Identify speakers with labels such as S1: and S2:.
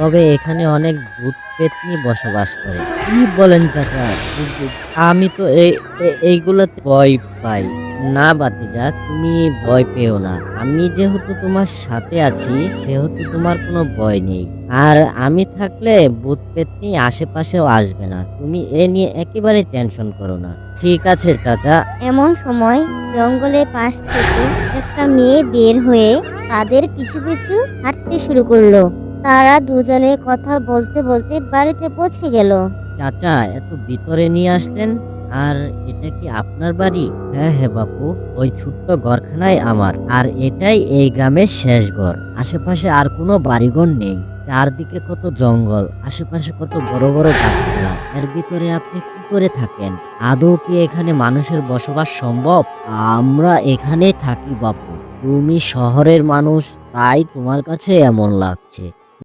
S1: তবে এখানে অনেক ভূত পেত্নী বসবাস করে। কি বলেন চাচা? আমি তো এইগুলোতে ভয় পাই। না বাতিজা, তুমি ভয় পেও না। আমি যেহেতু তোমার সাথে আছি সেহেতু তোমার কোনো ভয় নেই। আর আমি থাকলে ভূত পেত্নী আশেপাশেও আসবে না। তুমি এ নিয়ে একেবারে টেনশন করো না। ঠিক আছে চাচা।
S2: এমন সময় জঙ্গলের পাশ থেকে একটা মেয়ে বের হয়ে তাদের পিছু পিছু হাঁটতে শুরু করলো। তারা দুজনে কথা বলতে বলতে বাড়িতে পৌঁছে গেল।
S1: চাচা, এত ভিতরে নিয়ে আসলেন? আর এটা কি আপনার বাড়ি? হ্যাঁ হ্যাঁ বাপু, ওই ছোট্ট ঘরখানাই আমার। আর এটাই এই গ্রামের শেষ ঘর। আশেপাশে আর কোনো বাড়িঘর নেই। চারদিকে কত জঙ্গল, আশেপাশে কত বড় বড় গাছপালা। এর ভিতরে আপনি কি করে থাকেন? আদৌ কি এখানে মানুষের বসবাস সম্ভব? আমরা এখানে থাকি বাপু। তুমি শহরের মানুষ, তাই তোমার কাছে এমন লাগছে।